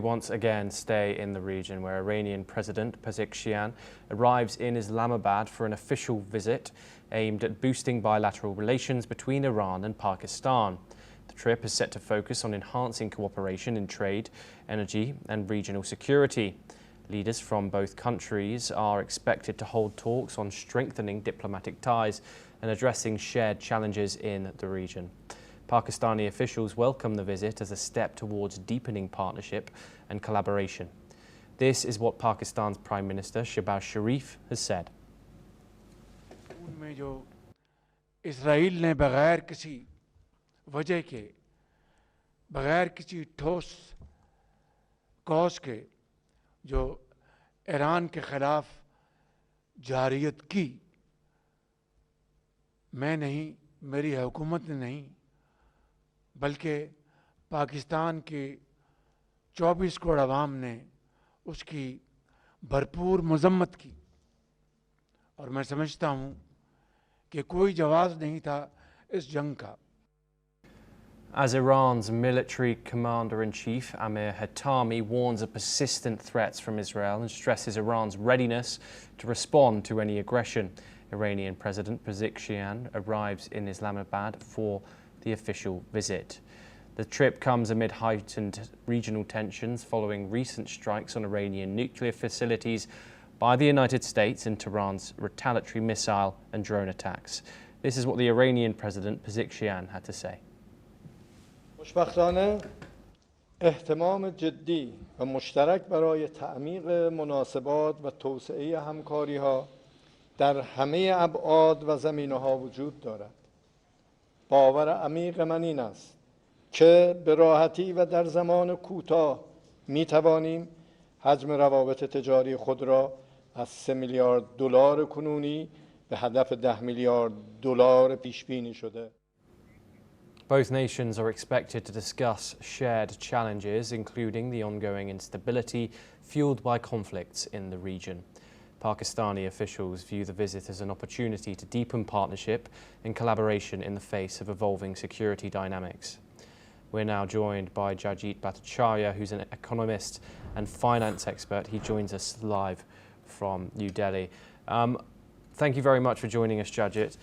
Once again stay in the region, where Iranian President Pezeshkian arrives in Islamabad for an official visit aimed at boosting bilateral relations between Iran and Pakistan. The trip is set to focus on enhancing cooperation in trade, energy and regional security. Leaders from both countries are expected to hold talks on strengthening diplomatic ties and addressing shared challenges in the region. Pakistani officials welcome the visit as a step towards deepening partnership and collaboration. This is what Pakistan's Prime Minister Shehbaz Sharif has said. उनमें जो इस्राईल ने बगैर किसी वजह के, बगैर किसी ठोस कॉज के जो ईरान के खिलाफ जारियत की, मैं नहीं, मेरी हुकूमत ने नहीं, बल्कि पाकिस्तान की 24 करोड़ अवाम ने उसकी भरपूर मजम्मत की। और मैं समझता हूँ कि कोई जवाब नहीं था इस जंग का। As Iran's military commander-in-chief Amir Hatami warns of persistent threats from Israel and stresses Iran's readiness to respond to any aggression, Iranian President Pezeshkian arrives in Islamabad for the official visit. The trip comes amid heightened regional tensions following recent strikes on Iranian nuclear facilities by the United States and Tehran's retaliatory missile and drone attacks. This is what the Iranian President Pezeshkian had to say. خوشبختانه اهتمام جدی و مشترک برای تعمیق مناسبات و توسعه همکاری‌ها در همه ابعاد و زمینه‌ها وجود دارد. باور عمیق من این است که به راحتی و در زمان کوتاه می‌توانیم حجم روابط تجاری خود را از 3 میلیارد دلار کنونی به هدف 10 میلیارد دلار پیش بینی شده. Both nations are expected to discuss shared challenges, including the ongoing instability fueled by conflicts in the region. Pakistani officials view the visit as an opportunity to deepen partnership and collaboration in the face of evolving security dynamics. We're now joined by Jajit Bhattacharya, who's an economist and finance expert. He joins us live from New Delhi. Thank you very much for joining us, Jajit.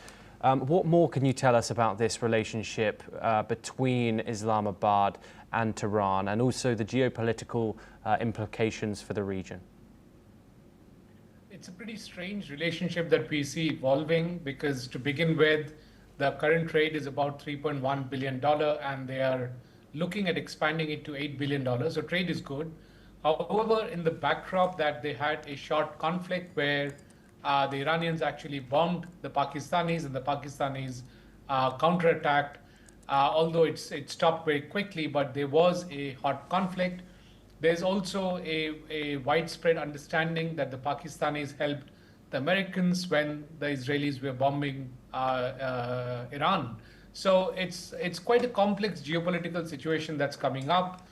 What more can you tell us about this relationship between Islamabad and Tehran, and also the geopolitical implications for the region? It's a pretty strange relationship that we see evolving, because to begin with, the current trade is about $3.1 billion and they are looking at expanding it to $8 billion. So trade is good. However, in the backdrop that they had a short conflict where the Iranians actually bombed the Pakistanis and the Pakistanis counterattacked, although it stopped very quickly, but there was a hot conflict. There's also a widespread understanding that the Pakistanis helped the Americans when the Israelis were bombing Iran. So it's quite a complex geopolitical situation that's coming up.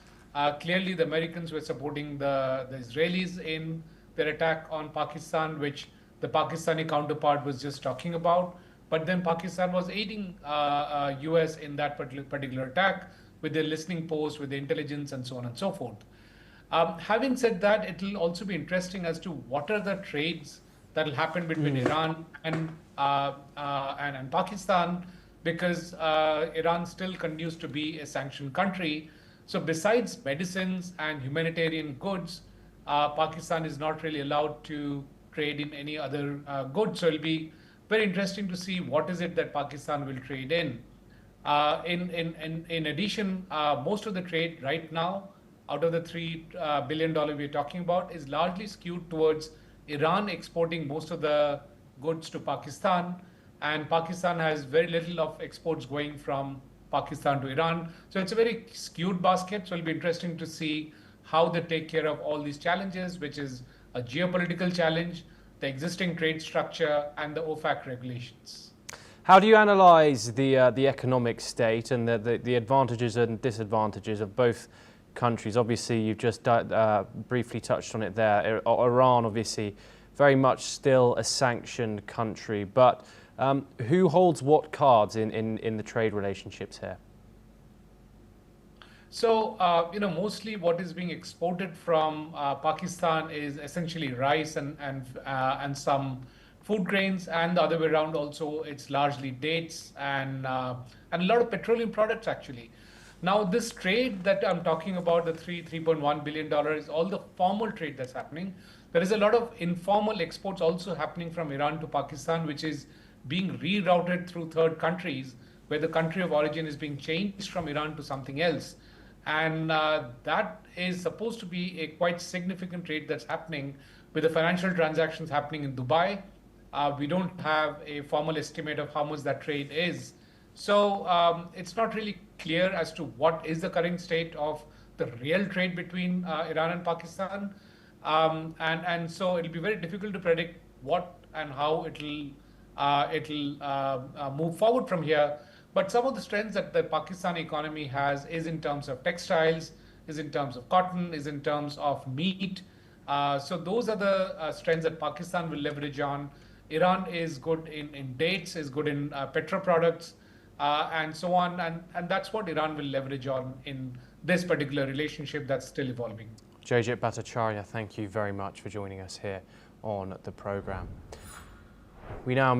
Clearly, the Americans were supporting the Israelis in their attack on Pakistan, which the Pakistani counterpart was just talking about. But then Pakistan was aiding US in that particular attack with their listening posts, with the intelligence and so on and so forth. Having said that, it will also be interesting as to what are the trades that will happen between Iran and Pakistan, because Iran still continues to be a sanctioned country. So besides medicines and humanitarian goods, Pakistan is not really allowed to trade in any other goods. So it'll be very interesting to see what is it that Pakistan will trade in. In addition, most of the trade right now, out of the $3 billion we're talking about, is largely skewed towards Iran exporting most of the goods to Pakistan, and Pakistan has very little of exports going from Pakistan to Iran. So it's a very skewed basket. So it'll be interesting to see how they take care of all these challenges, which is a geopolitical challenge, the existing trade structure, and the OFAC regulations. How do you analyse the economic state and the advantages and disadvantages of both countries? Obviously, you've just briefly touched on it there. Iran, obviously, very much still a sanctioned country, but who holds what cards in the trade relationships here? So, mostly what is being exported from Pakistan is essentially rice and some food grains, and the other way around also it's largely dates and a lot of petroleum products actually. Now, this trade that I'm talking about, the $3.1 billion, is all the formal trade that's happening. There is a lot of informal exports also happening from Iran to Pakistan, which is being rerouted through third countries, where the country of origin is being changed from Iran to something else. And that is supposed to be a quite significant trade that's happening, with the financial transactions happening in Dubai. We don't have a formal estimate of how much that trade is. So it's not really clear as to what is the current state of the real trade between Iran and Pakistan. And so it'll be very difficult to predict what and how it'll move forward from here. But some of the strengths that the Pakistani economy has is in terms of textiles, is in terms of cotton, is in terms of meat. So those are the strengths that Pakistan will leverage on. Iran is good in dates, is good in petro products, and so on. And that's what Iran will leverage on in this particular relationship that's still evolving. Jayjit Bhattacharya, thank you very much for joining us here on the programme. We now